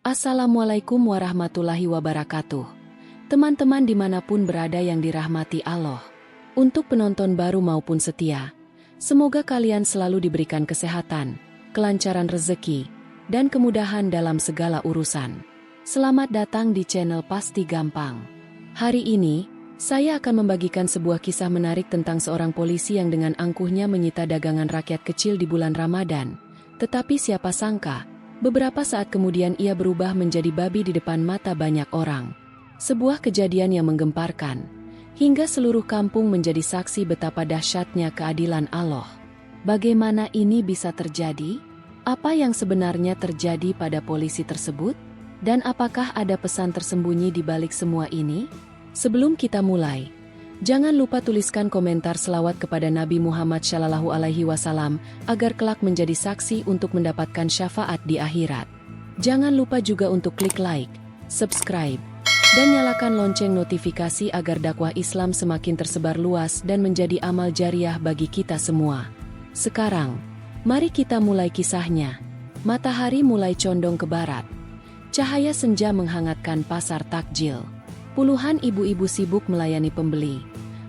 Assalamualaikum warahmatullahi wabarakatuh. Teman-teman dimanapun berada yang dirahmati Allah. Untuk penonton baru maupun setia, semoga kalian selalu diberikan kesehatan, kelancaran rezeki, dan kemudahan dalam segala urusan. Selamat datang di channel Pasti Gampang. Hari ini, saya akan membagikan sebuah kisah menarik tentang seorang polisi yang dengan angkuhnya menyita dagangan rakyat kecil di bulan Ramadan. Tetapi siapa sangka, beberapa saat kemudian ia berubah menjadi babi di depan mata banyak orang. Sebuah kejadian yang menggemparkan, hingga seluruh kampung menjadi saksi betapa dahsyatnya keadilan Allah. Bagaimana ini bisa terjadi? Apa yang sebenarnya terjadi pada polisi tersebut? Dan apakah ada pesan tersembunyi di balik semua ini? Sebelum kita mulai, jangan lupa tuliskan komentar selawat kepada Nabi Muhammad SAW agar kelak menjadi saksi untuk mendapatkan syafaat di akhirat. Jangan lupa juga untuk klik like, subscribe, dan nyalakan lonceng notifikasi agar dakwah Islam semakin tersebar luas dan menjadi amal jariah bagi kita semua. Sekarang, mari kita mulai kisahnya. Matahari mulai condong ke barat. Cahaya senja menghangatkan pasar takjil. Puluhan ibu-ibu sibuk melayani pembeli.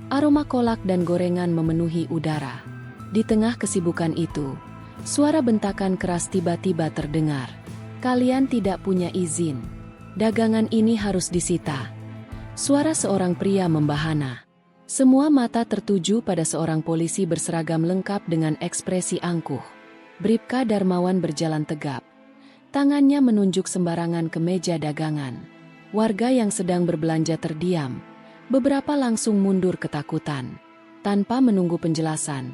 Aroma kolak dan gorengan memenuhi udara. Di tengah kesibukan itu, suara bentakan keras tiba-tiba terdengar. Kalian tidak punya izin. Dagangan ini harus disita. Suara seorang pria membahana. Semua mata tertuju pada seorang polisi berseragam lengkap dengan ekspresi angkuh. Bribka Darmawan berjalan tegap. Tangannya menunjuk sembarangan ke meja dagangan. Warga yang sedang berbelanja terdiam. Beberapa langsung mundur ketakutan. Tanpa menunggu penjelasan,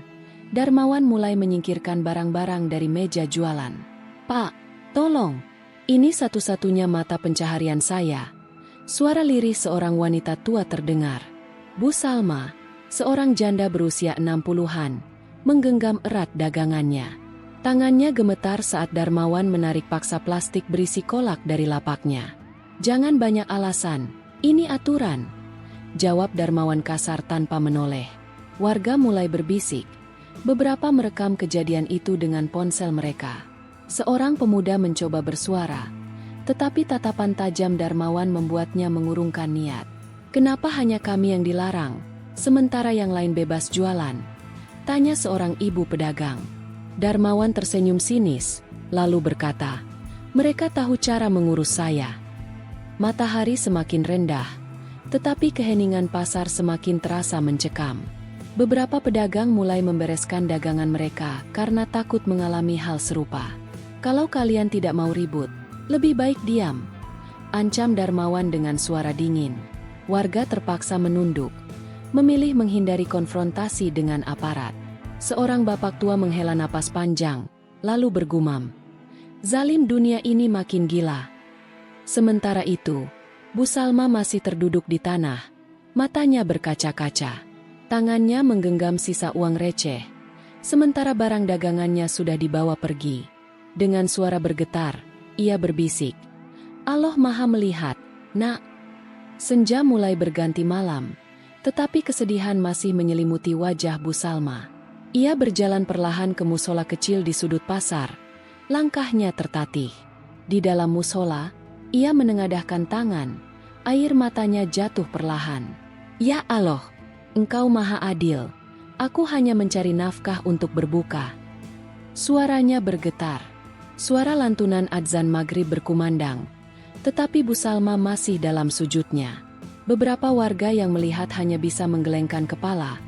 Darmawan mulai menyingkirkan barang-barang dari meja jualan. "Pak, tolong. Ini satu-satunya mata pencaharian saya." Suara lirih seorang wanita tua terdengar. Bu Salma, seorang janda berusia 60-an, menggenggam erat dagangannya. Tangannya gemetar saat Darmawan menarik paksa plastik berisi kolak dari lapaknya. "Jangan banyak alasan, ini aturan," jawab Darmawan kasar tanpa menoleh. Warga mulai berbisik. Beberapa merekam kejadian itu dengan ponsel mereka. Seorang pemuda mencoba bersuara, tetapi tatapan tajam Darmawan membuatnya mengurungkan niat. "Kenapa hanya kami yang dilarang, sementara yang lain bebas jualan?" tanya seorang ibu pedagang. Darmawan tersenyum sinis, lalu berkata, "Mereka tahu cara mengurus saya." Matahari semakin rendah, tetapi keheningan pasar semakin terasa mencekam. Beberapa pedagang mulai membereskan dagangan mereka karena takut mengalami hal serupa. "Kalau kalian tidak mau ribut, lebih baik diam," ancam Darmawan dengan suara dingin. Warga terpaksa menunduk, memilih menghindari konfrontasi dengan aparat. Seorang bapak tua menghela napas panjang, lalu bergumam, "Zalim, dunia ini makin gila." Sementara itu, Bu Salma masih terduduk di tanah. Matanya berkaca-kaca. Tangannya menggenggam sisa uang receh. Sementara barang dagangannya sudah dibawa pergi. Dengan suara bergetar, ia berbisik, "Allah Maha melihat, Nak." Senja mulai berganti malam, tetapi kesedihan masih menyelimuti wajah Bu Salma. Ia berjalan perlahan ke musola kecil di sudut pasar. Langkahnya tertatih. Di dalam musola, ia menengadahkan tangan, air matanya jatuh perlahan. "Ya Allah, Engkau Maha Adil. Aku hanya mencari nafkah untuk berbuka." Suaranya bergetar. Suara lantunan adzan maghrib berkumandang. Tetapi Bu Salma masih dalam sujudnya. Beberapa warga yang melihat hanya bisa menggelengkan kepala,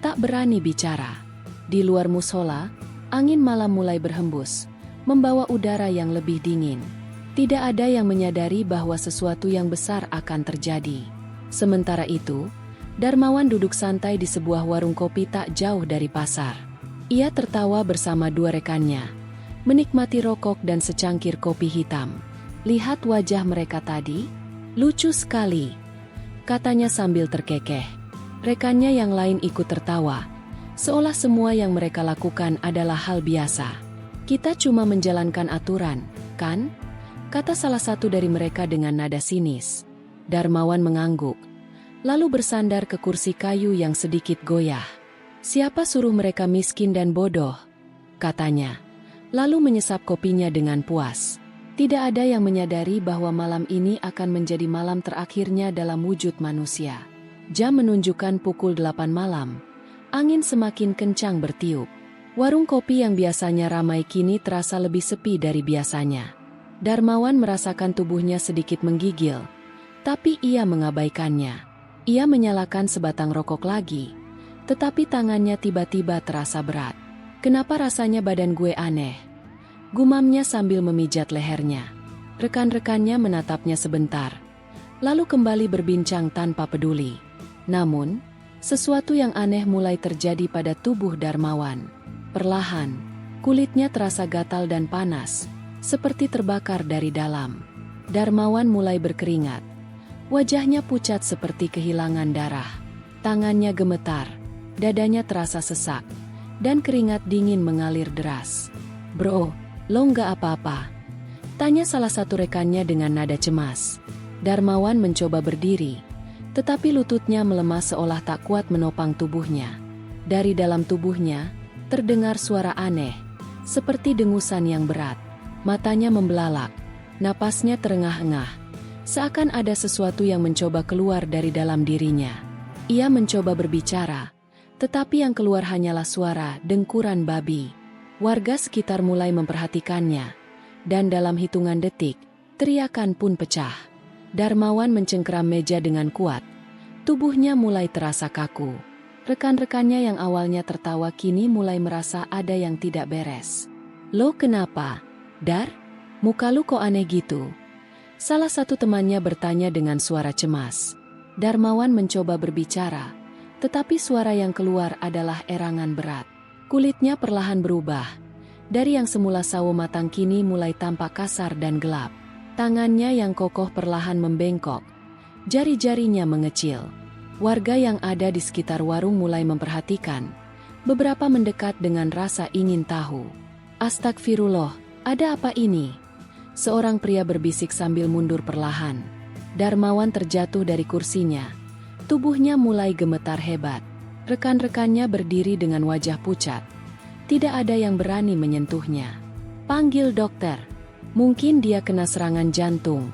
tak berani bicara. Di luar musola, angin malam mulai berhembus, membawa udara yang lebih dingin. Tidak ada yang menyadari bahwa sesuatu yang besar akan terjadi. Sementara itu, Darmawan duduk santai di sebuah warung kopi tak jauh dari pasar. Ia tertawa bersama dua rekannya, menikmati rokok dan secangkir kopi hitam. "Lihat wajah mereka tadi, lucu sekali," katanya sambil terkekeh. Rekannya yang lain ikut tertawa, seolah semua yang mereka lakukan adalah hal biasa. "Kita cuma menjalankan aturan, kan?" kata salah satu dari mereka dengan nada sinis. Darmawan mengangguk, lalu bersandar ke kursi kayu yang sedikit goyah. "Siapa suruh mereka miskin dan bodoh?" katanya, lalu menyesap kopinya dengan puas. Tidak ada yang menyadari bahwa malam ini akan menjadi malam terakhirnya dalam wujud manusia. Jam menunjukkan pukul 8 malam. Angin semakin kencang bertiup. Warung kopi yang biasanya ramai kini terasa lebih sepi dari biasanya. Darmawan merasakan tubuhnya sedikit menggigil, tapi ia mengabaikannya. Ia menyalakan sebatang rokok lagi, tetapi tangannya tiba-tiba terasa berat. "Kenapa rasanya badan gue aneh?" gumamnya sambil memijat lehernya. Rekan-rekannya menatapnya sebentar, lalu kembali berbincang tanpa peduli. Namun, sesuatu yang aneh mulai terjadi pada tubuh Darmawan. Perlahan, kulitnya terasa gatal dan panas, seperti terbakar dari dalam. Darmawan mulai berkeringat. Wajahnya pucat seperti kehilangan darah. Tangannya gemetar, dadanya terasa sesak, dan keringat dingin mengalir deras. "Bro, lo nggak apa-apa?" tanya salah satu rekannya dengan nada cemas. Darmawan mencoba berdiri, tetapi lututnya melemah seolah tak kuat menopang tubuhnya. Dari dalam tubuhnya, terdengar suara aneh, seperti dengusan yang berat. Matanya membelalak, napasnya terengah-engah, seakan ada sesuatu yang mencoba keluar dari dalam dirinya. Ia mencoba berbicara, tetapi yang keluar hanyalah suara dengkuran babi. Warga sekitar mulai memperhatikannya, dan dalam hitungan detik, teriakan pun pecah. Darmawan mencengkeram meja dengan kuat. Tubuhnya mulai terasa kaku. Rekan-rekannya yang awalnya tertawa kini mulai merasa ada yang tidak beres. "Lo kenapa, Dar? Muka lu kok aneh gitu?" salah satu temannya bertanya dengan suara cemas. Darmawan mencoba berbicara, tetapi suara yang keluar adalah erangan berat. Kulitnya perlahan berubah. Dari yang semula sawo matang kini mulai tampak kasar dan gelap. Tangannya yang kokoh perlahan membengkok. Jari-jarinya mengecil. Warga yang ada di sekitar warung mulai memperhatikan. Beberapa mendekat dengan rasa ingin tahu. "Astagfirullah, ada apa ini?" seorang pria berbisik sambil mundur perlahan. Darmawan terjatuh dari kursinya. Tubuhnya mulai gemetar hebat. Rekan-rekannya berdiri dengan wajah pucat. Tidak ada yang berani menyentuhnya. "Panggil dokter. Mungkin dia kena serangan jantung,"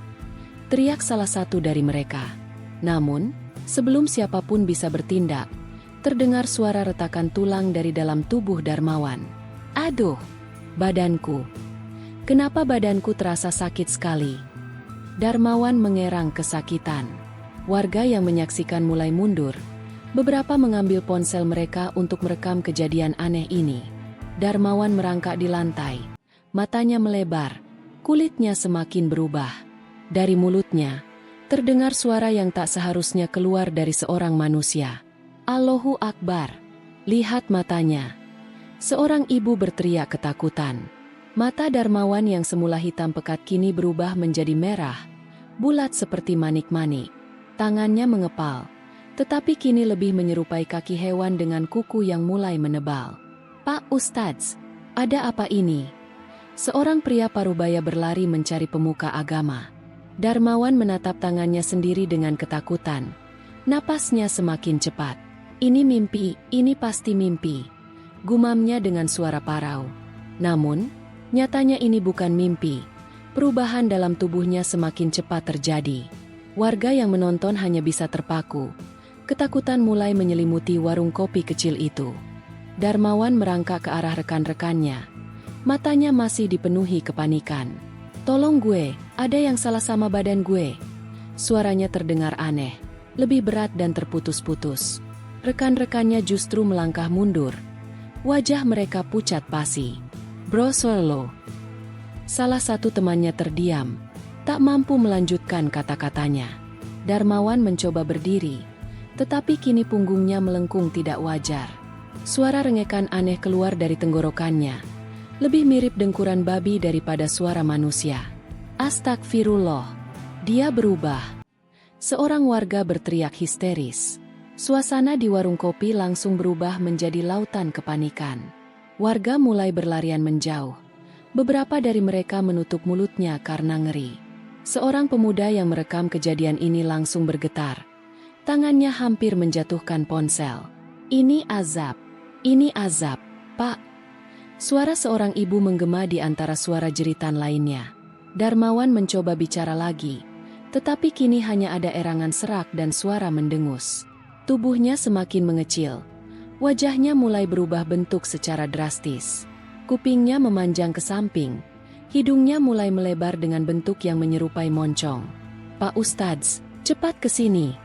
teriak salah satu dari mereka. Namun, sebelum siapapun bisa bertindak, terdengar suara retakan tulang dari dalam tubuh Darmawan. "Aduh, badanku. Kenapa badanku terasa sakit sekali?" Darmawan mengerang kesakitan. Warga yang menyaksikan mulai mundur. Beberapa mengambil ponsel mereka untuk merekam kejadian aneh ini. Darmawan merangkak di lantai. Matanya melebar. Kulitnya semakin berubah. Dari mulutnya, terdengar suara yang tak seharusnya keluar dari seorang manusia. "Allahu Akbar. Lihat matanya." Seorang ibu berteriak ketakutan. Mata Darmawan yang semula hitam pekat kini berubah menjadi merah, bulat seperti manik-manik. Tangannya mengepal, tetapi kini lebih menyerupai kaki hewan dengan kuku yang mulai menebal. "Pak Ustadz, ada apa ini?" Seorang pria parubaya berlari mencari pemuka agama. Darmawan menatap tangannya sendiri dengan ketakutan. Napasnya semakin cepat. "Ini mimpi, ini pasti mimpi," gumamnya dengan suara parau. Namun, nyatanya ini bukan mimpi. Perubahan dalam tubuhnya semakin cepat terjadi. Warga yang menonton hanya bisa terpaku. Ketakutan mulai menyelimuti warung kopi kecil itu. Darmawan merangkak ke arah rekan-rekannya. Matanya masih dipenuhi kepanikan. "Tolong gue, ada yang salah sama badan gue." Suaranya terdengar aneh, lebih berat dan terputus-putus. Rekan-rekannya justru melangkah mundur. Wajah mereka pucat pasi. "Bro Solo." Salah satu temannya terdiam, tak mampu melanjutkan kata-katanya. Darmawan mencoba berdiri, tetapi kini punggungnya melengkung tidak wajar. Suara rengekan aneh keluar dari tenggorokannya. Lebih mirip dengkuran babi daripada suara manusia. "Astagfirullah. Dia berubah." Seorang warga berteriak histeris. Suasana di warung kopi langsung berubah menjadi lautan kepanikan. Warga mulai berlarian menjauh. Beberapa dari mereka menutup mulutnya karena ngeri. Seorang pemuda yang merekam kejadian ini langsung bergetar. Tangannya hampir menjatuhkan ponsel. "Ini azab. Ini azab, Pak." Suara seorang ibu menggema di antara suara jeritan lainnya. Darmawan mencoba bicara lagi, tetapi kini hanya ada erangan serak dan suara mendengus. Tubuhnya semakin mengecil. Wajahnya mulai berubah bentuk secara drastis. Kupingnya memanjang ke samping. Hidungnya mulai melebar dengan bentuk yang menyerupai moncong. "Pak Ustadz, cepat ke sini!"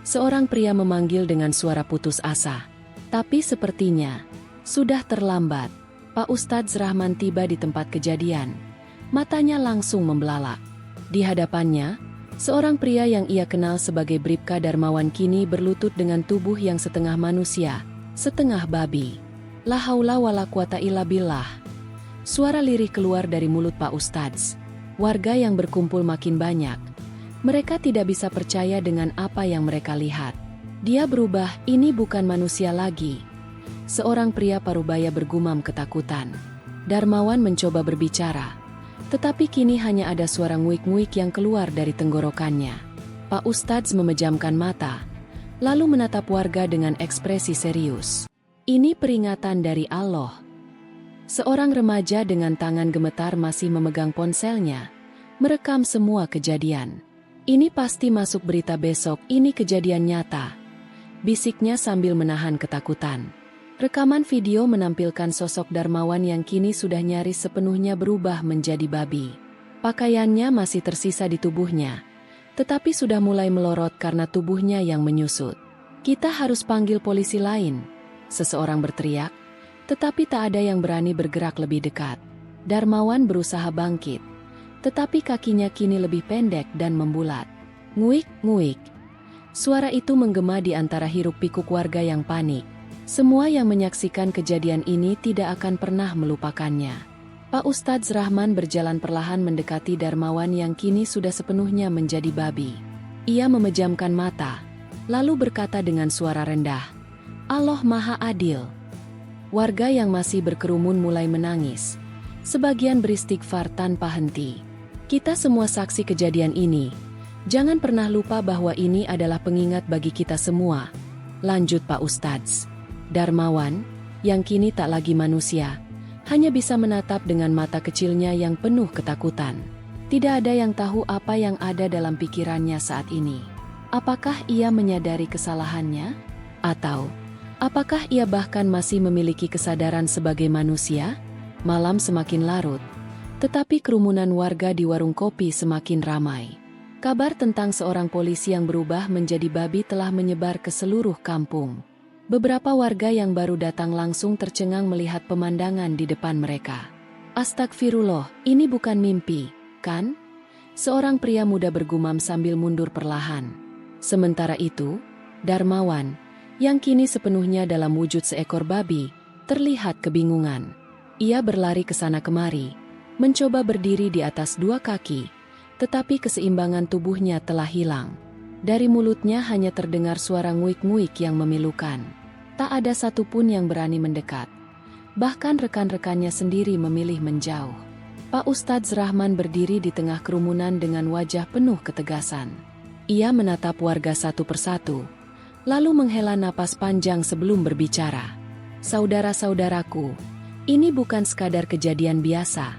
Seorang pria memanggil dengan suara putus asa. Tapi sepertinya sudah terlambat. Pak Ustadz Rahman tiba di tempat kejadian. Matanya langsung membelalak. Di hadapannya, seorang pria yang ia kenal sebagai Bribka Darmawan kini berlutut dengan tubuh yang setengah manusia, setengah babi. La haula wala quwata illa billah. Suara lirih keluar dari mulut Pak Ustadz. Warga yang berkumpul makin banyak. Mereka tidak bisa percaya dengan apa yang mereka lihat. Dia berubah, ini bukan manusia lagi. Seorang pria parubaya bergumam ketakutan. Darmawan mencoba berbicara, tetapi kini hanya ada suara nguik-nguik yang keluar dari tenggorokannya. Pak Ustadz memejamkan mata, lalu menatap warga dengan ekspresi serius. "Ini peringatan dari Allah." Seorang remaja dengan tangan gemetar masih memegang ponselnya, merekam semua kejadian. "Ini pasti masuk berita besok, ini kejadian nyata," bisiknya sambil menahan ketakutan. Rekaman video menampilkan sosok Darmawan yang kini sudah nyaris sepenuhnya berubah menjadi babi. Pakaiannya masih tersisa di tubuhnya, tetapi sudah mulai melorot karena tubuhnya yang menyusut. "Kita harus panggil polisi lain," seseorang berteriak, tetapi tak ada yang berani bergerak lebih dekat. Darmawan berusaha bangkit, tetapi kakinya kini lebih pendek dan membulat. "Nguik, nguik." Suara itu menggema di antara hiruk-pikuk warga yang panik. Semua yang menyaksikan kejadian ini tidak akan pernah melupakannya. Pak Ustadz Rahman berjalan perlahan mendekati Darmawan yang kini sudah sepenuhnya menjadi babi. Ia memejamkan mata, lalu berkata dengan suara rendah, "Allah Maha Adil." Warga yang masih berkerumun mulai menangis. Sebagian beristighfar tanpa henti. "Kita semua saksi kejadian ini. Jangan pernah lupa bahwa ini adalah pengingat bagi kita semua," lanjut Pak Ustadz. Darmawan, yang kini tak lagi manusia, hanya bisa menatap dengan mata kecilnya yang penuh ketakutan. Tidak ada yang tahu apa yang ada dalam pikirannya saat ini. Apakah ia menyadari kesalahannya? Atau apakah ia bahkan masih memiliki kesadaran sebagai manusia? Malam semakin larut, tetapi kerumunan warga di warung kopi semakin ramai. Kabar tentang seorang polisi yang berubah menjadi babi telah menyebar ke seluruh kampung. Beberapa warga yang baru datang langsung tercengang melihat pemandangan di depan mereka. "Astagfirullah, ini bukan mimpi, kan?" Seorang pria muda bergumam sambil mundur perlahan. Sementara itu, Darmawan, yang kini sepenuhnya dalam wujud seekor babi, terlihat kebingungan. Ia berlari ke sana kemari, mencoba berdiri di atas dua kaki, tetapi keseimbangan tubuhnya telah hilang. Dari mulutnya hanya terdengar suara nguik-nguik yang memilukan. Tak ada satupun yang berani mendekat. Bahkan rekan-rekannya sendiri memilih menjauh. Pak Ustadz Rahman berdiri di tengah kerumunan dengan wajah penuh ketegasan. Ia menatap warga satu persatu, lalu menghela napas panjang sebelum berbicara. "Saudara-saudaraku, ini bukan sekadar kejadian biasa."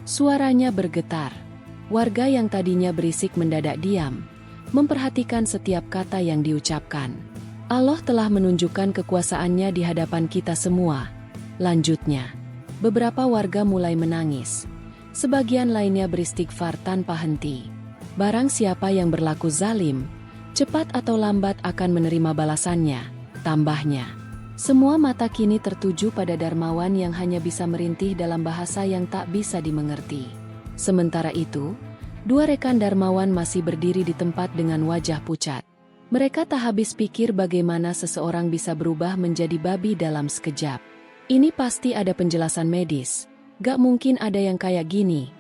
Suaranya bergetar. Warga yang tadinya berisik mendadak diam, memperhatikan setiap kata yang diucapkan. "Allah telah menunjukkan kekuasaannya di hadapan kita semua," lanjutnya. Beberapa warga mulai menangis. Sebagian lainnya beristighfar tanpa henti. "Barang siapa yang berlaku zalim, cepat atau lambat akan menerima balasannya," tambahnya. Semua mata kini tertuju pada Darmawan yang hanya bisa merintih dalam bahasa yang tak bisa dimengerti. Sementara itu, dua rekan Darmawan masih berdiri di tempat dengan wajah pucat. Mereka tak habis pikir bagaimana seseorang bisa berubah menjadi babi dalam sekejap. "Ini pasti ada penjelasan medis. Gak mungkin ada yang kayak gini."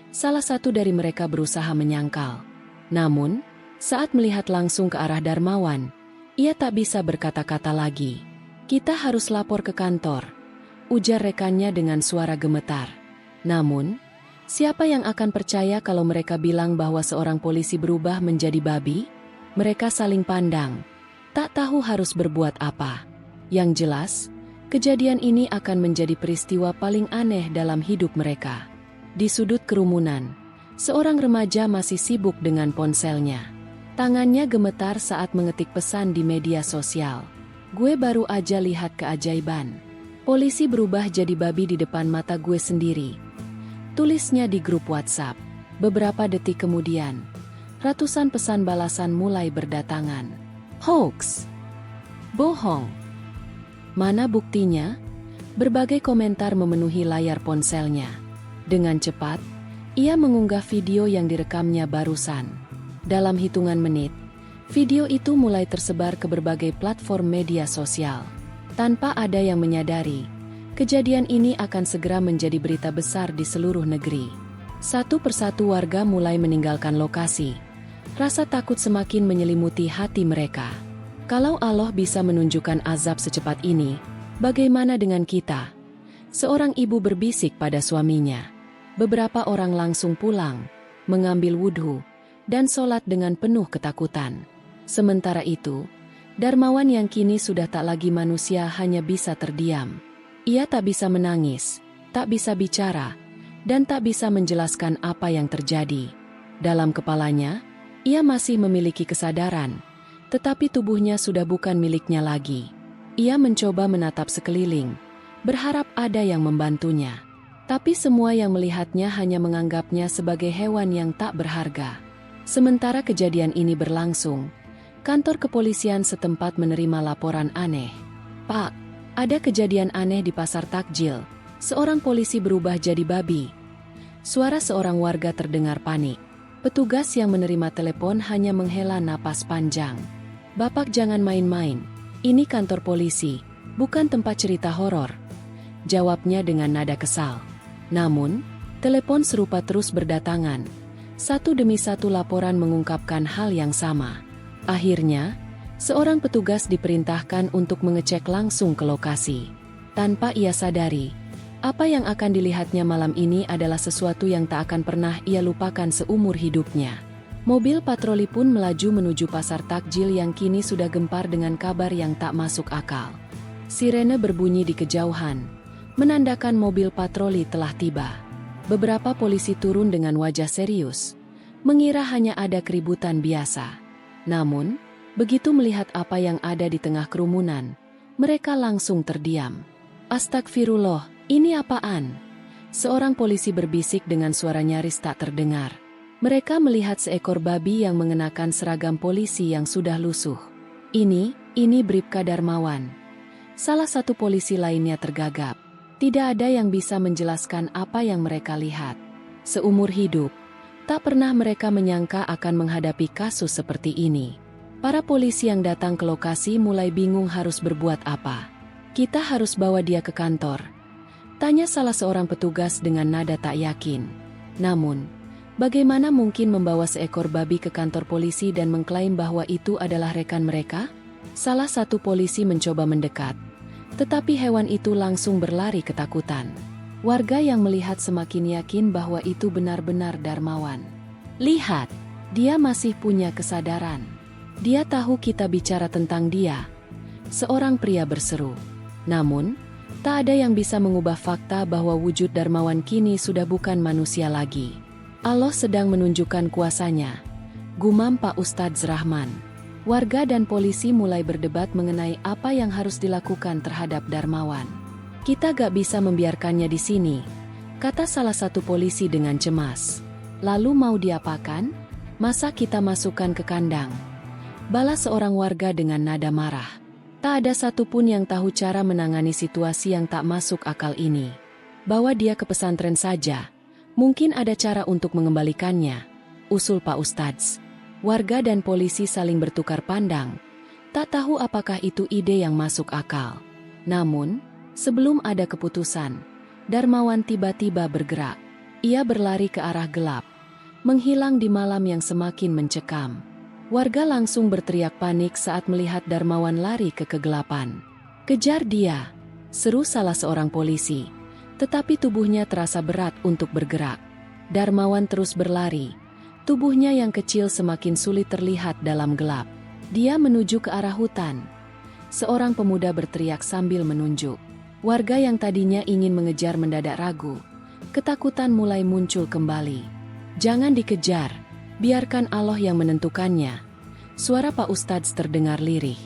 Salah satu dari mereka berusaha menyangkal. Namun, saat melihat langsung ke arah Darmawan, ia tak bisa berkata-kata lagi. "Kita harus lapor ke kantor," ujar rekannya dengan suara gemetar. Namun, siapa yang akan percaya kalau mereka bilang bahwa seorang polisi berubah menjadi babi? Mereka saling pandang, tak tahu harus berbuat apa. Yang jelas, kejadian ini akan menjadi peristiwa paling aneh dalam hidup mereka. Di sudut kerumunan, seorang remaja masih sibuk dengan ponselnya. Tangannya gemetar saat mengetik pesan di media sosial. Gue baru aja lihat keajaiban. Polisi berubah jadi babi di depan mata gue sendiri. Tulisnya di grup WhatsApp. Beberapa detik kemudian, ratusan pesan balasan mulai berdatangan. Hoax. Bohong. Mana buktinya? Berbagai komentar memenuhi layar ponselnya. Dengan cepat, ia mengunggah video yang direkamnya barusan. Dalam hitungan menit, video itu mulai tersebar ke berbagai platform media sosial. Tanpa ada yang menyadari, kejadian ini akan segera menjadi berita besar di seluruh negeri. Satu persatu warga mulai meninggalkan lokasi. Rasa takut semakin menyelimuti hati mereka. Kalau Allah bisa menunjukkan azab secepat ini, bagaimana dengan kita? Seorang ibu berbisik pada suaminya. Beberapa orang langsung pulang, mengambil wudhu, dan sholat dengan penuh ketakutan. Sementara itu, Darmawan yang kini sudah tak lagi manusia hanya bisa terdiam. Ia tak bisa menangis, tak bisa bicara, dan tak bisa menjelaskan apa yang terjadi. Dalam kepalanya, ia masih memiliki kesadaran, tetapi tubuhnya sudah bukan miliknya lagi. Ia mencoba menatap sekeliling, berharap ada yang membantunya. Tapi semua yang melihatnya hanya menganggapnya sebagai hewan yang tak berharga. Sementara kejadian ini berlangsung, kantor kepolisian setempat menerima laporan aneh. Pak, ada kejadian aneh di pasar takjil. Seorang polisi berubah jadi babi. Suara seorang warga terdengar panik. Petugas yang menerima telepon hanya menghela napas panjang. Bapak jangan main-main. Ini kantor polisi, bukan tempat cerita horor. Jawabnya dengan nada kesal. Namun, telepon serupa terus berdatangan. Satu demi satu laporan mengungkapkan hal yang sama. Akhirnya, seorang petugas diperintahkan untuk mengecek langsung ke lokasi. Tanpa ia sadari, apa yang akan dilihatnya malam ini adalah sesuatu yang tak akan pernah ia lupakan seumur hidupnya. Mobil patroli pun melaju menuju pasar takjil yang kini sudah gempar dengan kabar yang tak masuk akal. Sirene berbunyi di kejauhan, menandakan mobil patroli telah tiba. Beberapa polisi turun dengan wajah serius, mengira hanya ada keributan biasa. Namun, begitu melihat apa yang ada di tengah kerumunan, mereka langsung terdiam. Astagfirullah. Ini apaan? Seorang polisi berbisik dengan suara nyaris tak terdengar. Mereka melihat seekor babi yang mengenakan seragam polisi yang sudah lusuh. Ini Bribka Darmawan. Salah satu polisi lainnya tergagap. Tidak ada yang bisa menjelaskan apa yang mereka lihat. Seumur hidup, tak pernah mereka menyangka akan menghadapi kasus seperti ini. Para polisi yang datang ke lokasi mulai bingung harus berbuat apa. Kita harus bawa dia ke kantor, tanya salah seorang petugas dengan nada tak yakin. Namun, bagaimana mungkin membawa seekor babi ke kantor polisi dan mengklaim bahwa itu adalah rekan mereka? Salah satu polisi mencoba mendekat, tetapi hewan itu langsung berlari ketakutan. Warga yang melihat semakin yakin bahwa itu benar-benar Darmawan. Lihat, dia masih punya kesadaran. Dia tahu kita bicara tentang dia. Seorang pria berseru. Namun, tak ada yang bisa mengubah fakta bahwa wujud Darmawan kini sudah bukan manusia lagi. Allah sedang menunjukkan kuasanya, gumam Pak Ustadz Rahman. Warga dan polisi mulai berdebat mengenai apa yang harus dilakukan terhadap Darmawan. Kita gak bisa membiarkannya di sini, kata salah satu polisi dengan cemas. Lalu mau diapakan? Masa kita masukkan ke kandang? Balas seorang warga dengan nada marah. Tak ada satupun yang tahu cara menangani situasi yang tak masuk akal ini. Bawa dia ke pesantren saja. Mungkin ada cara untuk mengembalikannya, usul Pak Ustadz. Warga dan polisi saling bertukar pandang. Tak tahu apakah itu ide yang masuk akal. Namun, sebelum ada keputusan, Darmawan tiba-tiba bergerak. Ia berlari ke arah gelap, menghilang di malam yang semakin mencekam. Warga langsung berteriak panik saat melihat Darmawan lari ke kegelapan. "Kejar dia!" seru salah seorang polisi. Tetapi tubuhnya terasa berat untuk bergerak. Darmawan terus berlari. Tubuhnya yang kecil semakin sulit terlihat dalam gelap. Dia menuju ke arah hutan. Seorang pemuda berteriak sambil menunjuk. Warga yang tadinya ingin mengejar mendadak ragu. Ketakutan mulai muncul kembali. "Jangan dikejar, biarkan Allah yang menentukannya." Suara Pak Ustadz terdengar lirih.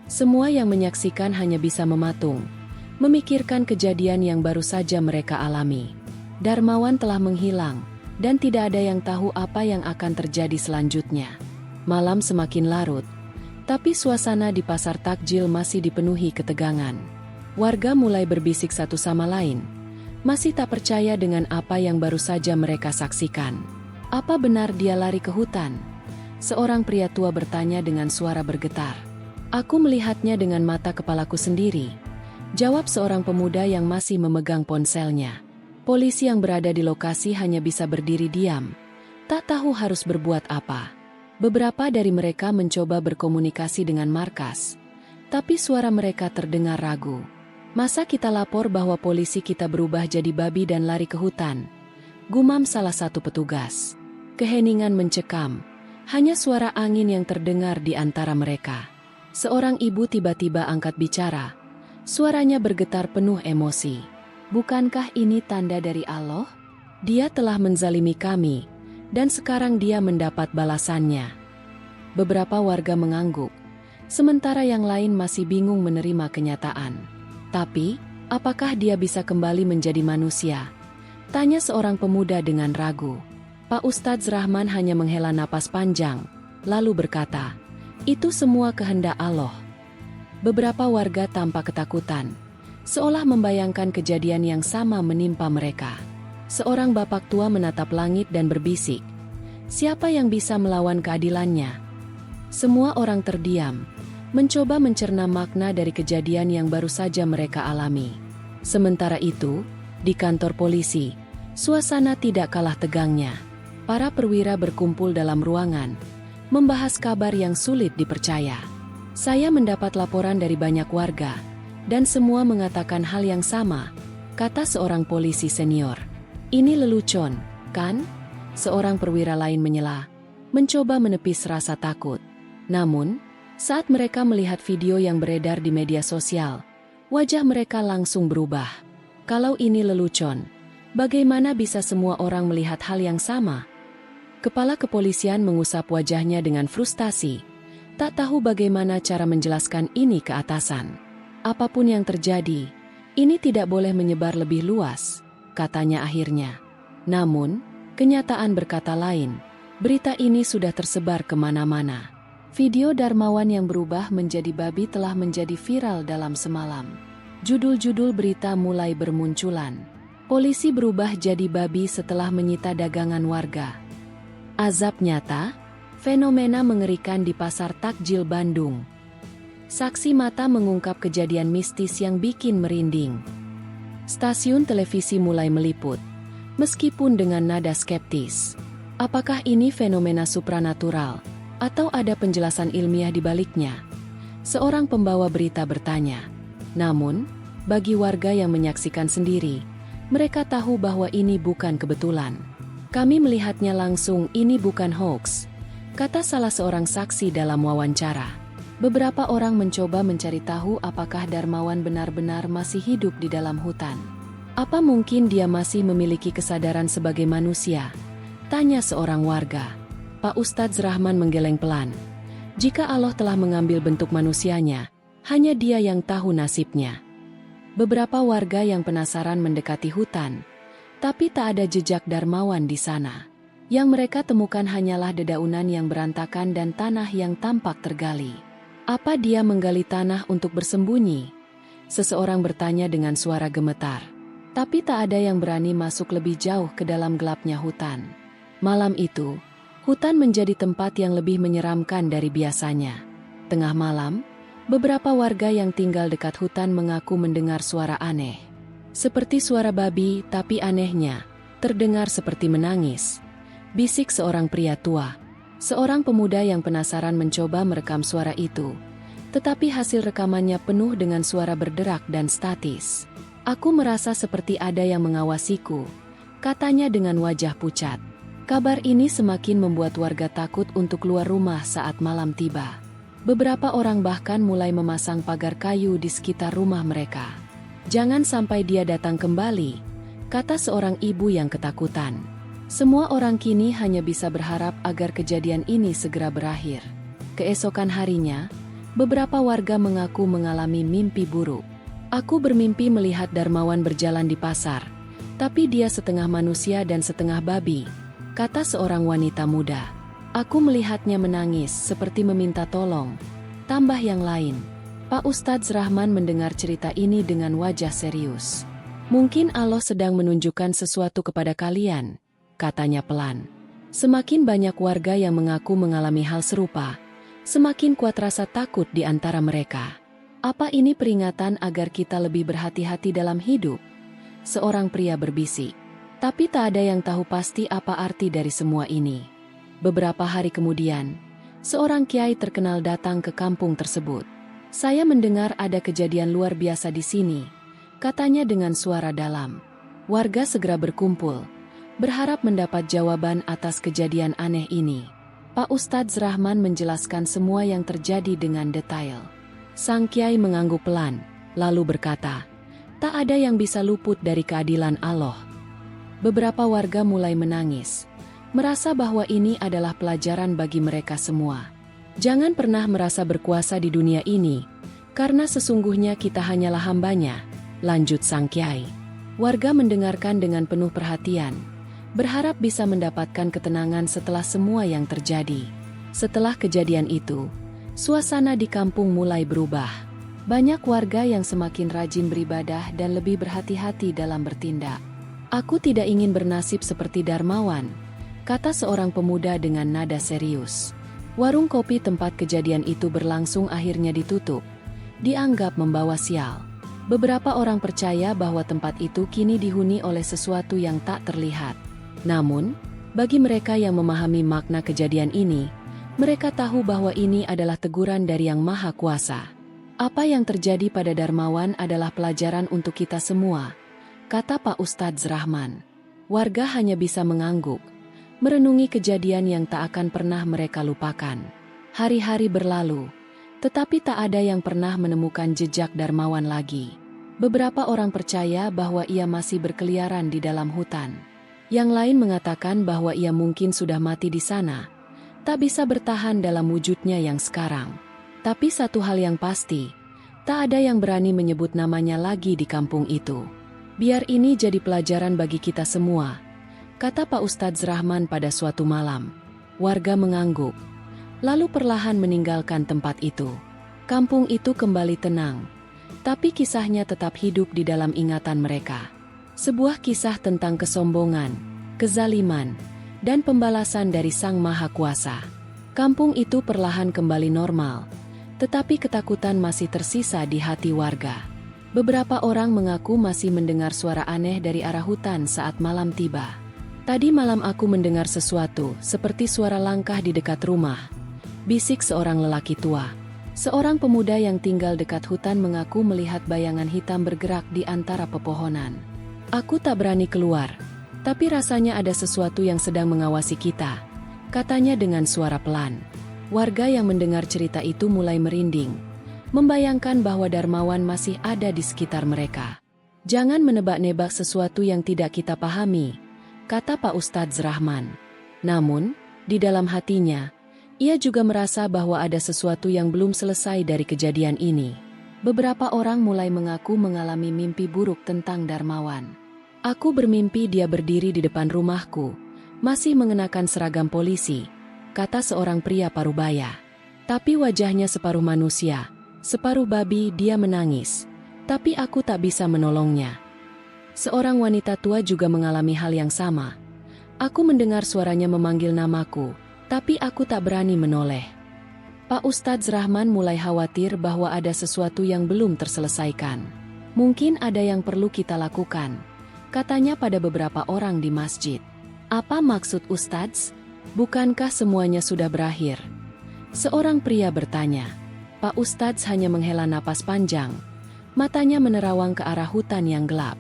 Semua yang menyaksikan hanya bisa mematung, memikirkan kejadian yang baru saja mereka alami. Darmawan telah menghilang, dan tidak ada yang tahu apa yang akan terjadi selanjutnya. Malam semakin larut, tapi suasana di pasar takjil masih dipenuhi ketegangan. Warga mulai berbisik satu sama lain, masih tak percaya dengan apa yang baru saja mereka saksikan. "Apa benar dia lari ke hutan?" Seorang pria tua bertanya dengan suara bergetar. "Aku melihatnya dengan mata kepalaku sendiri," jawab seorang pemuda yang masih memegang ponselnya. Polisi yang berada di lokasi hanya bisa berdiri diam, tak tahu harus berbuat apa. Beberapa dari mereka mencoba berkomunikasi dengan markas, tapi suara mereka terdengar ragu. "Masa kita lapor bahwa polisi kita berubah jadi babi dan lari ke hutan?" gumam salah satu petugas. Keheningan mencekam, hanya suara angin yang terdengar di antara mereka. Seorang ibu tiba-tiba angkat bicara. Suaranya bergetar penuh emosi. "Bukankah ini tanda dari Allah? Dia telah menzalimi kami, dan sekarang dia mendapat balasannya." Beberapa warga mengangguk, sementara yang lain masih bingung menerima kenyataan. "Tapi, apakah dia bisa kembali menjadi manusia?" tanya seorang pemuda dengan ragu. Pak Ustadz Rahman hanya menghela napas panjang, lalu berkata, "Itu semua kehendak Allah." Beberapa warga tampak ketakutan, seolah membayangkan kejadian yang sama menimpa mereka. Seorang bapak tua menatap langit dan berbisik, "Siapa yang bisa melawan keadilannya?" Semua orang terdiam, mencoba mencerna makna dari kejadian yang baru saja mereka alami. Sementara itu, di kantor polisi, suasana tidak kalah tegangnya. Para perwira berkumpul dalam ruangan, membahas kabar yang sulit dipercaya. "Saya mendapat laporan dari banyak warga, dan semua mengatakan hal yang sama," kata seorang polisi senior. "Ini lelucon, kan?" Seorang perwira lain menyela, mencoba menepis rasa takut. Namun, saat mereka melihat video yang beredar di media sosial, wajah mereka langsung berubah. Kalau ini lelucon, bagaimana bisa semua orang melihat hal yang sama? Kepala kepolisian mengusap wajahnya dengan frustasi, tak tahu bagaimana cara menjelaskan ini ke atasan. "Apapun yang terjadi, ini tidak boleh menyebar lebih luas," katanya akhirnya. Namun, kenyataan berkata lain. Berita ini sudah tersebar kemana-mana. Video Darmawan yang berubah menjadi babi telah menjadi viral dalam semalam. Judul-judul berita mulai bermunculan. "Polisi berubah jadi babi setelah menyita dagangan warga." Azab nyata, fenomena mengerikan di pasar takjil Bandung. Saksi mata mengungkap kejadian mistis yang bikin merinding. Stasiun televisi mulai meliput, meskipun dengan nada skeptis. Apakah ini fenomena supranatural, atau ada penjelasan ilmiah di baliknya? Seorang pembawa berita bertanya. Namun, bagi warga yang menyaksikan sendiri, mereka tahu bahwa ini bukan kebetulan. "Kami melihatnya langsung, ini bukan hoax," kata salah seorang saksi dalam wawancara. Beberapa orang mencoba mencari tahu apakah Darmawan benar-benar masih hidup di dalam hutan. "Apa mungkin dia masih memiliki kesadaran sebagai manusia?" tanya seorang warga. Pak Ustadz Rahman menggeleng pelan. "Jika Allah telah mengambil bentuk manusianya, hanya Dia yang tahu nasibnya." Beberapa warga yang penasaran mendekati hutan, tapi tak ada jejak Darmawan di sana. Yang mereka temukan hanyalah dedaunan yang berantakan dan tanah yang tampak tergali. "Apa dia menggali tanah untuk bersembunyi?" Seseorang bertanya dengan suara gemetar. Tapi tak ada yang berani masuk lebih jauh ke dalam gelapnya hutan. Malam itu, hutan menjadi tempat yang lebih menyeramkan dari biasanya. Tengah malam, beberapa warga yang tinggal dekat hutan mengaku mendengar suara aneh. Seperti suara babi, tapi anehnya, terdengar seperti menangis. Bisik seorang pria tua. Seorang pemuda yang penasaran mencoba merekam suara itu. Tetapi hasil rekamannya penuh dengan suara berderak dan statis. "Aku merasa seperti ada yang mengawasiku," katanya dengan wajah pucat. Kabar ini semakin membuat warga takut untuk keluar rumah saat malam tiba. Beberapa orang bahkan mulai memasang pagar kayu di sekitar rumah mereka. "Jangan sampai dia datang kembali," kata seorang ibu yang ketakutan. Semua orang kini hanya bisa berharap agar kejadian ini segera berakhir. Keesokan harinya, beberapa warga mengaku mengalami mimpi buruk. Aku bermimpi melihat Darmawan berjalan di pasar, tapi dia setengah manusia dan setengah babi, kata seorang wanita muda. Aku melihatnya menangis seperti meminta tolong. Tambah yang lain. Pak Ustadz Rahman mendengar cerita ini dengan wajah serius. Mungkin Allah sedang menunjukkan sesuatu kepada kalian, katanya pelan. Semakin banyak warga yang mengaku mengalami hal serupa, semakin kuat rasa takut di antara mereka. Apa ini peringatan agar kita lebih berhati-hati dalam hidup? Seorang pria berbisik. Tapi tak ada yang tahu pasti apa arti dari semua ini. Beberapa hari kemudian, seorang kiai terkenal datang ke kampung tersebut. Saya mendengar ada kejadian luar biasa di sini, katanya dengan suara dalam. Warga segera berkumpul, berharap mendapat jawaban atas kejadian aneh ini. Pak Ustadz Rahman menjelaskan semua yang terjadi dengan detail. Sang kiai mengangguk pelan, lalu berkata, tak ada yang bisa luput dari keadilan Allah. Beberapa warga mulai menangis, merasa bahwa ini adalah pelajaran bagi mereka semua. Jangan pernah merasa berkuasa di dunia ini, karena sesungguhnya kita hanyalah hambanya, lanjut sang kiai. Warga mendengarkan dengan penuh perhatian, berharap bisa mendapatkan ketenangan setelah semua yang terjadi. Setelah kejadian itu, suasana di kampung mulai berubah. Banyak warga yang semakin rajin beribadah dan lebih berhati-hati dalam bertindak. Aku tidak ingin bernasib seperti Darmawan, kata seorang pemuda dengan nada serius. Warung kopi tempat kejadian itu berlangsung akhirnya ditutup, dianggap membawa sial. Beberapa orang percaya bahwa tempat itu kini dihuni oleh sesuatu yang tak terlihat. Namun, bagi mereka yang memahami makna kejadian ini, mereka tahu bahwa ini adalah teguran dari Yang Maha Kuasa. Apa yang terjadi pada Darmawan adalah pelajaran untuk kita semua, kata Pak Ustadz Rahman. Warga hanya bisa mengangguk, merenungi kejadian yang tak akan pernah mereka lupakan. Hari-hari berlalu, tetapi tak ada yang pernah menemukan jejak Darmawan lagi. Beberapa orang percaya bahwa ia masih berkeliaran di dalam hutan. Yang lain mengatakan bahwa ia mungkin sudah mati di sana, tak bisa bertahan dalam wujudnya yang sekarang. Tapi satu hal yang pasti, tak ada yang berani menyebut namanya lagi di kampung itu. Biar ini jadi pelajaran bagi kita semua, kata Pak Ustadz Rahman pada suatu malam. Warga mengangguk, lalu perlahan meninggalkan tempat itu. Kampung itu kembali tenang, tapi kisahnya tetap hidup di dalam ingatan mereka. Sebuah kisah tentang kesombongan, kezaliman, dan pembalasan dari Sang Maha Kuasa. Kampung itu perlahan kembali normal, tetapi ketakutan masih tersisa di hati warga. Beberapa orang mengaku masih mendengar suara aneh dari arah hutan saat malam tiba. Tadi malam aku mendengar sesuatu, seperti suara langkah di dekat rumah, bisik seorang lelaki tua. Seorang pemuda yang tinggal dekat hutan mengaku melihat bayangan hitam bergerak di antara pepohonan. Aku tak berani keluar, tapi rasanya ada sesuatu yang sedang mengawasi kita, katanya dengan suara pelan. Warga yang mendengar cerita itu mulai merinding, membayangkan bahwa Darmawan masih ada di sekitar mereka. Jangan menebak-nebak sesuatu yang tidak kita pahami, kata Pak Ustadz Rahman. Namun, di dalam hatinya, ia juga merasa bahwa ada sesuatu yang belum selesai dari kejadian ini. Beberapa orang mulai mengaku mengalami mimpi buruk tentang Darmawan. Aku bermimpi dia berdiri di depan rumahku, masih mengenakan seragam polisi, kata seorang pria parubaya. Tapi wajahnya separuh manusia, separuh babi. Dia menangis, tapi aku tak bisa menolongnya. Seorang wanita tua juga mengalami hal yang sama. Aku mendengar suaranya memanggil namaku, tapi aku tak berani menoleh. Pak Ustadz Rahman mulai khawatir bahwa ada sesuatu yang belum terselesaikan. Mungkin ada yang perlu kita lakukan, katanya pada beberapa orang di masjid. Apa maksud Ustadz? Bukankah semuanya sudah berakhir? Seorang pria bertanya. Pak Ustadz hanya menghela napas panjang, matanya menerawang ke arah hutan yang gelap.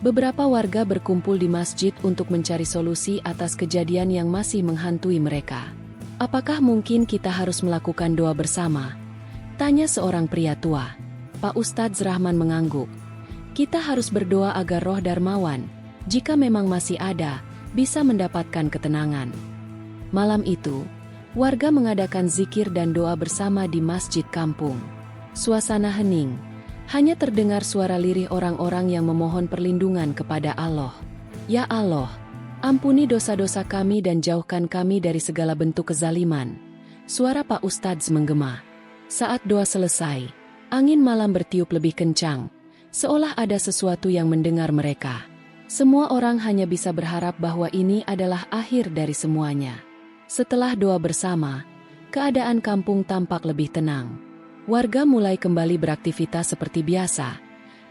Beberapa warga berkumpul di masjid untuk mencari solusi atas kejadian yang masih menghantui mereka. Apakah mungkin kita harus melakukan doa bersama? Tanya seorang pria tua. Pak Ustadz Rahman mengangguk. Kita harus berdoa agar roh Darmawan, Jika memang masih ada, bisa mendapatkan ketenangan. Malam itu, warga mengadakan zikir dan doa bersama di masjid kampung. Suasana hening, hanya terdengar suara lirih orang-orang yang memohon perlindungan kepada Allah. Ya Allah, ampuni dosa-dosa kami dan jauhkan kami dari segala bentuk kezaliman. Suara Pak Ustadz menggema. Saat doa selesai, angin malam bertiup lebih kencang, seolah ada sesuatu yang mendengar mereka. Semua orang hanya bisa berharap bahwa ini adalah akhir dari semuanya. Setelah doa bersama, keadaan kampung tampak lebih tenang. Warga mulai kembali beraktivitas seperti biasa,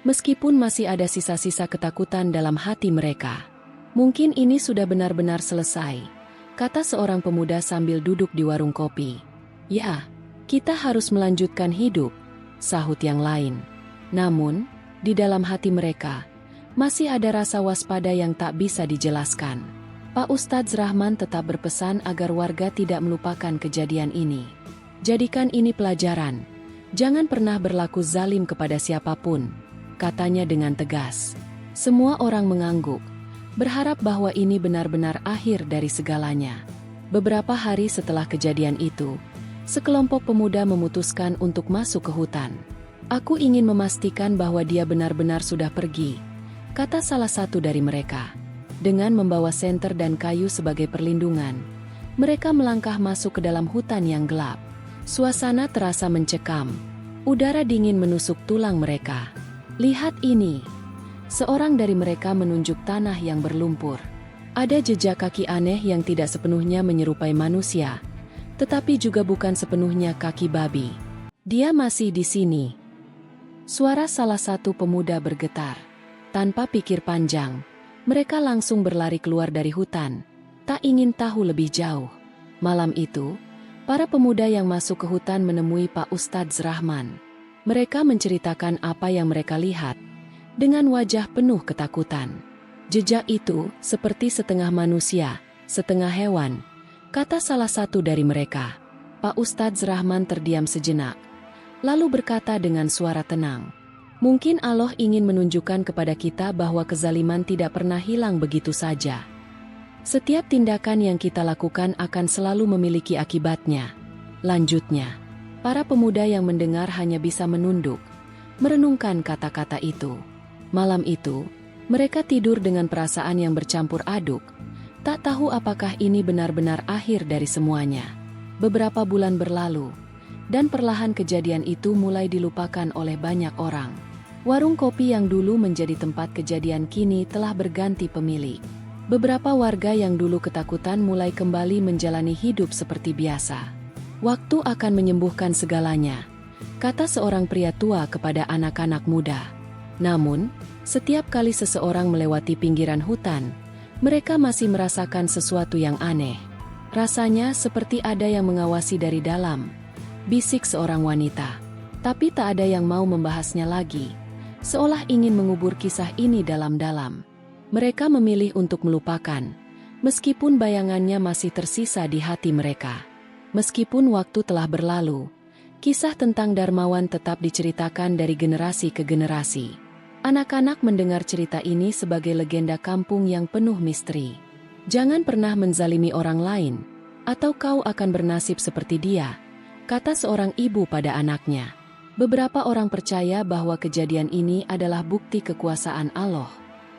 meskipun masih ada sisa-sisa ketakutan dalam hati mereka. Mungkin ini sudah benar-benar selesai, kata seorang pemuda sambil duduk di warung kopi. Ya, kita harus melanjutkan hidup, sahut yang lain. Namun, di dalam hati mereka, masih ada rasa waspada yang tak bisa dijelaskan. Pak Ustadz Rahman tetap berpesan agar warga tidak melupakan kejadian ini. Jadikan ini pelajaran. Jangan pernah berlaku zalim kepada siapapun, katanya dengan tegas. Semua orang mengangguk, berharap bahwa ini benar-benar akhir dari segalanya. Beberapa hari setelah kejadian itu, sekelompok pemuda memutuskan untuk masuk ke hutan. Aku ingin memastikan bahwa dia benar-benar sudah pergi, kata salah satu dari mereka. Dengan membawa senter dan kayu sebagai perlindungan, mereka melangkah masuk ke dalam hutan yang gelap. Suasana terasa mencekam. Udara dingin menusuk tulang mereka. Lihat ini. Seorang dari mereka menunjuk tanah yang berlumpur. Ada jejak kaki aneh yang tidak sepenuhnya menyerupai manusia, tetapi juga bukan sepenuhnya kaki babi. Dia masih di sini. Suara salah satu pemuda bergetar. Tanpa pikir panjang, mereka langsung berlari keluar dari hutan, tak ingin tahu lebih jauh. Malam itu, para pemuda yang masuk ke hutan menemui Pak Ustadz Rahman. Mereka menceritakan apa yang mereka lihat, dengan wajah penuh ketakutan. Jejak itu seperti setengah manusia, setengah hewan, kata salah satu dari mereka. Pak Ustadz Rahman terdiam sejenak, lalu berkata dengan suara tenang, "Mungkin Allah ingin menunjukkan kepada kita bahwa kezaliman tidak pernah hilang begitu saja. Setiap tindakan yang kita lakukan akan selalu memiliki akibatnya." Lanjutnya, para pemuda yang mendengar hanya bisa menunduk, merenungkan kata-kata itu. Malam itu, mereka tidur dengan perasaan yang bercampur aduk, tak tahu apakah ini benar-benar akhir dari semuanya. Beberapa bulan berlalu, dan perlahan kejadian itu mulai dilupakan oleh banyak orang. Warung kopi yang dulu menjadi tempat kejadian kini telah berganti pemilik. Beberapa warga yang dulu ketakutan mulai kembali menjalani hidup seperti biasa. Waktu akan menyembuhkan segalanya, kata seorang pria tua kepada anak-anak muda. Namun, setiap kali seseorang melewati pinggiran hutan, mereka masih merasakan sesuatu yang aneh. Rasanya seperti ada yang mengawasi dari dalam, bisik seorang wanita. Tapi tak ada yang mau membahasnya lagi, seolah ingin mengubur kisah ini dalam-dalam. Mereka memilih untuk melupakan, meskipun bayangannya masih tersisa di hati mereka. Meskipun waktu telah berlalu, kisah tentang Darmawan tetap diceritakan dari generasi ke generasi. Anak-anak mendengar cerita ini sebagai legenda kampung yang penuh misteri. Jangan pernah menzalimi orang lain, atau kau akan bernasib seperti dia, kata seorang ibu pada anaknya. Beberapa orang percaya bahwa kejadian ini adalah bukti kekuasaan Allah.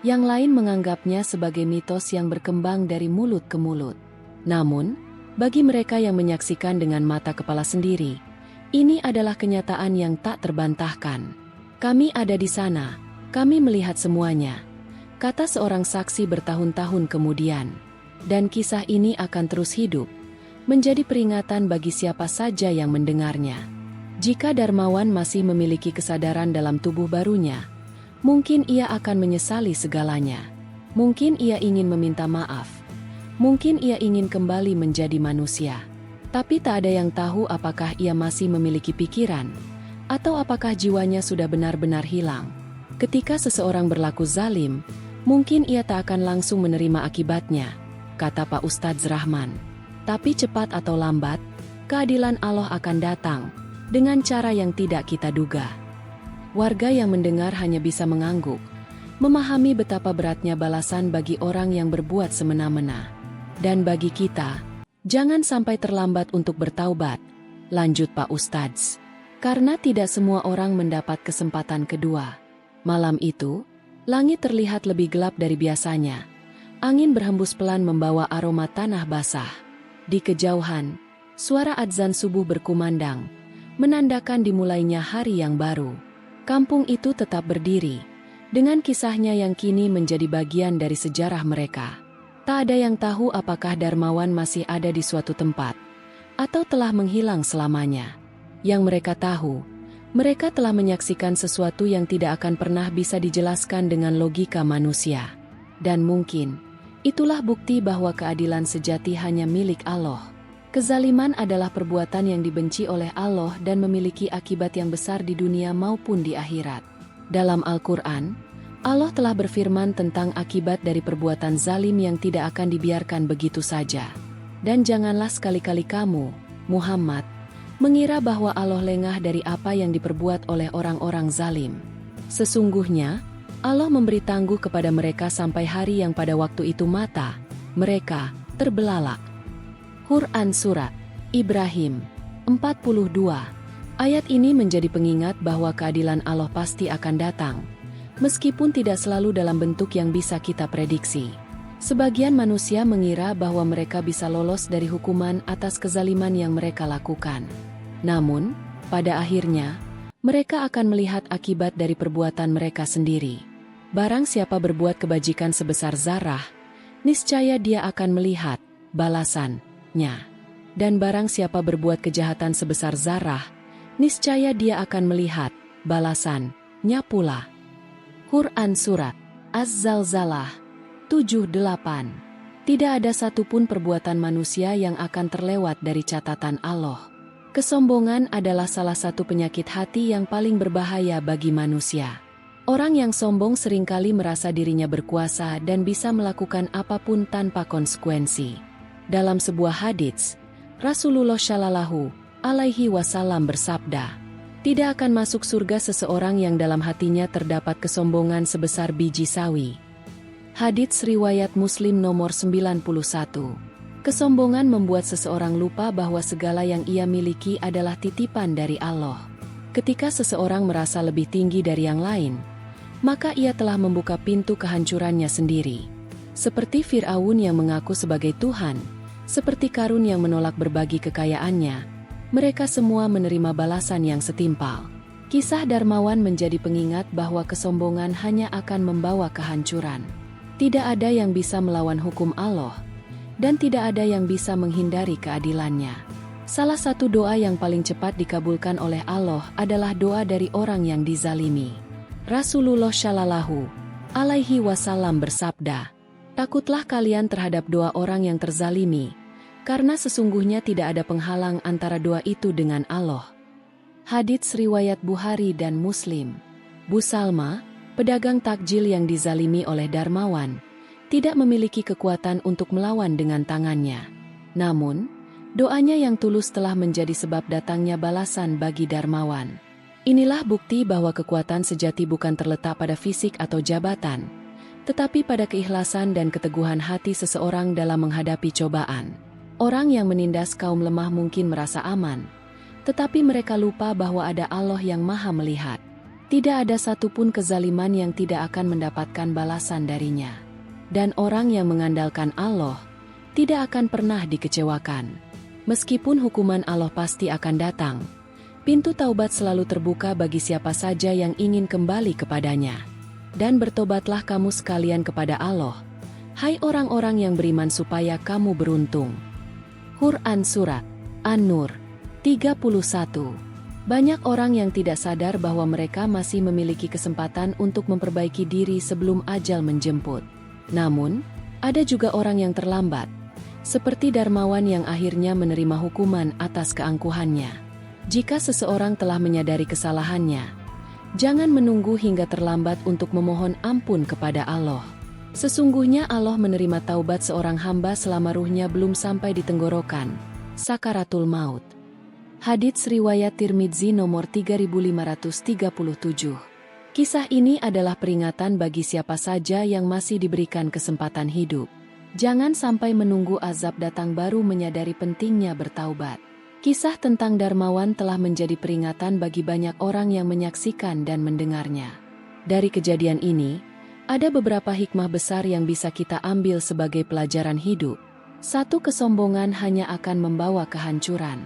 Yang lain menganggapnya sebagai mitos yang berkembang dari mulut ke mulut. Namun, bagi mereka yang menyaksikan dengan mata kepala sendiri, ini adalah kenyataan yang tak terbantahkan. Kami ada di sana, kami melihat semuanya, kata seorang saksi bertahun-tahun kemudian. Dan kisah ini akan terus hidup, menjadi peringatan bagi siapa saja yang mendengarnya. Jika Darmawan masih memiliki kesadaran dalam tubuh barunya, mungkin ia akan menyesali segalanya. Mungkin ia ingin meminta maaf. Mungkin ia ingin kembali menjadi manusia. Tapi tak ada yang tahu apakah ia masih memiliki pikiran, atau apakah jiwanya sudah benar-benar hilang. Ketika seseorang berlaku zalim, mungkin ia tak akan langsung menerima akibatnya, kata Pak Ustadz Rahman. Tapi cepat atau lambat, keadilan Allah akan datang, dengan cara yang tidak kita duga. Warga yang mendengar hanya bisa mengangguk, memahami betapa beratnya balasan bagi orang yang berbuat semena-mena. Dan bagi kita, jangan sampai terlambat untuk bertaubat, lanjut Pak Ustadz. Karena tidak semua orang mendapat kesempatan kedua. Malam itu, langit terlihat lebih gelap dari biasanya. Angin berhembus pelan membawa aroma tanah basah. Di kejauhan, suara adzan subuh berkumandang, menandakan dimulainya hari yang baru. Kampung itu tetap berdiri, dengan kisahnya yang kini menjadi bagian dari sejarah mereka. Tak ada yang tahu apakah Darmawan masih ada di suatu tempat, atau telah menghilang selamanya. Yang mereka tahu, mereka telah menyaksikan sesuatu yang tidak akan pernah bisa dijelaskan dengan logika manusia. Dan mungkin, itulah bukti bahwa keadilan sejati hanya milik Allah. Kezaliman adalah perbuatan yang dibenci oleh Allah dan memiliki akibat yang besar di dunia maupun di akhirat. Dalam Al-Quran, Allah telah berfirman tentang akibat dari perbuatan zalim yang tidak akan dibiarkan begitu saja. Dan janganlah sekali-kali kamu, Muhammad, mengira bahwa Allah lengah dari apa yang diperbuat oleh orang-orang zalim. Sesungguhnya, Allah memberi tangguh kepada mereka sampai hari yang pada waktu itu mereka terbelalak. Quran Surat Ibrahim 42. Ayat ini menjadi pengingat bahwa keadilan Allah pasti akan datang, meskipun tidak selalu dalam bentuk yang bisa kita prediksi. Sebagian manusia mengira bahwa mereka bisa lolos dari hukuman atas kezaliman yang mereka lakukan. Namun, pada akhirnya, mereka akan melihat akibat dari perbuatan mereka sendiri. Barang siapa berbuat kebajikan sebesar zarah, niscaya dia akan melihat balasannya. Dan barang siapa berbuat kejahatan sebesar zarah, niscaya dia akan melihat balasannya pula. Quran Surat Az-Zalzalah 7:8. Tidak ada satupun perbuatan manusia yang akan terlewat dari catatan Allah. Kesombongan adalah salah satu penyakit hati yang paling berbahaya bagi manusia. Orang yang sombong seringkali merasa dirinya berkuasa dan bisa melakukan apapun tanpa konsekuensi. Dalam sebuah hadits, Rasulullah Shallallahu Alaihi Wasallam bersabda, tidak akan masuk surga seseorang yang dalam hatinya terdapat kesombongan sebesar biji sawi. Hadits riwayat Muslim nomor 91. Kesombongan membuat seseorang lupa bahwa segala yang ia miliki adalah titipan dari Allah. Ketika seseorang merasa lebih tinggi dari yang lain, maka ia telah membuka pintu kehancurannya sendiri. Seperti Fir'aun yang mengaku sebagai Tuhan, seperti Qarun yang menolak berbagi kekayaannya, mereka semua menerima balasan yang setimpal. Kisah Darmawan menjadi pengingat bahwa kesombongan hanya akan membawa kehancuran. Tidak ada yang bisa melawan hukum Allah, dan tidak ada yang bisa menghindari keadilannya. Salah satu doa yang paling cepat dikabulkan oleh Allah adalah doa dari orang yang dizalimi. Rasulullah Shallallahu Alaihi Wasallam bersabda, takutlah kalian terhadap doa orang yang terzalimi, karena sesungguhnya tidak ada penghalang antara doa itu dengan Allah. Hadits riwayat Bukhari dan Muslim. Bu Salma, pedagang takjil yang dizalimi oleh Darmawan, tidak memiliki kekuatan untuk melawan dengan tangannya. Namun, doanya yang tulus telah menjadi sebab datangnya balasan bagi Darmawan. Inilah bukti bahwa kekuatan sejati bukan terletak pada fisik atau jabatan, tetapi pada keikhlasan dan keteguhan hati seseorang dalam menghadapi cobaan. Orang yang menindas kaum lemah mungkin merasa aman, tetapi mereka lupa bahwa ada Allah yang Maha Melihat. Tidak ada satupun kezaliman yang tidak akan mendapatkan balasan darinya. Dan orang yang mengandalkan Allah tidak akan pernah dikecewakan. Meskipun hukuman Allah pasti akan datang, pintu taubat selalu terbuka bagi siapa saja yang ingin kembali kepadanya. Dan bertobatlah kamu sekalian kepada Allah, hai orang-orang yang beriman, supaya kamu beruntung. Quran Surat An-Nur 31. Banyak orang yang tidak sadar bahwa mereka masih memiliki kesempatan untuk memperbaiki diri sebelum ajal menjemput. Namun, ada juga orang yang terlambat, seperti Darmawan yang akhirnya menerima hukuman atas keangkuhannya. Jika seseorang telah menyadari kesalahannya, jangan menunggu hingga terlambat untuk memohon ampun kepada Allah. Sesungguhnya Allah menerima taubat seorang hamba selama ruhnya belum sampai di tenggorokan, sakaratul maut. Hadits riwayat Tirmidzi nomor 3537. Kisah ini adalah peringatan bagi siapa saja yang masih diberikan kesempatan hidup. Jangan sampai menunggu azab datang baru menyadari pentingnya bertaubat. Kisah tentang Darmawan telah menjadi peringatan bagi banyak orang yang menyaksikan dan mendengarnya. Dari kejadian ini, ada beberapa hikmah besar yang bisa kita ambil sebagai pelajaran hidup. 1. Kesombongan hanya akan membawa kehancuran.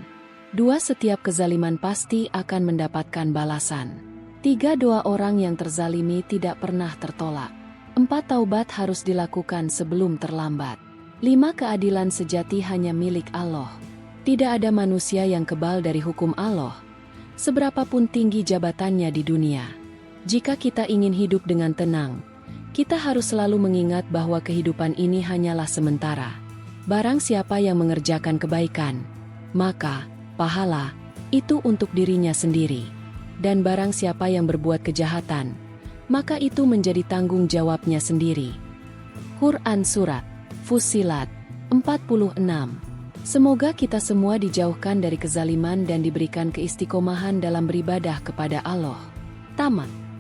2. Setiap kezaliman pasti akan mendapatkan balasan. 3. Doa orang yang terzalimi tidak pernah tertolak. 4. Taubat harus dilakukan sebelum terlambat. 5. Keadilan sejati hanya milik Allah. Tidak ada manusia yang kebal dari hukum Allah, seberapapun tinggi jabatannya di dunia. Jika kita ingin hidup dengan tenang, kita harus selalu mengingat bahwa kehidupan ini hanyalah sementara. Barang siapa yang mengerjakan kebaikan, maka pahala itu untuk dirinya sendiri. Dan barang siapa yang berbuat kejahatan, maka itu menjadi tanggung jawabnya sendiri. Quran Surat Fussilat 46. Semoga kita semua dijauhkan dari kezaliman dan diberikan keistiqomahan dalam beribadah kepada Allah. Tamat.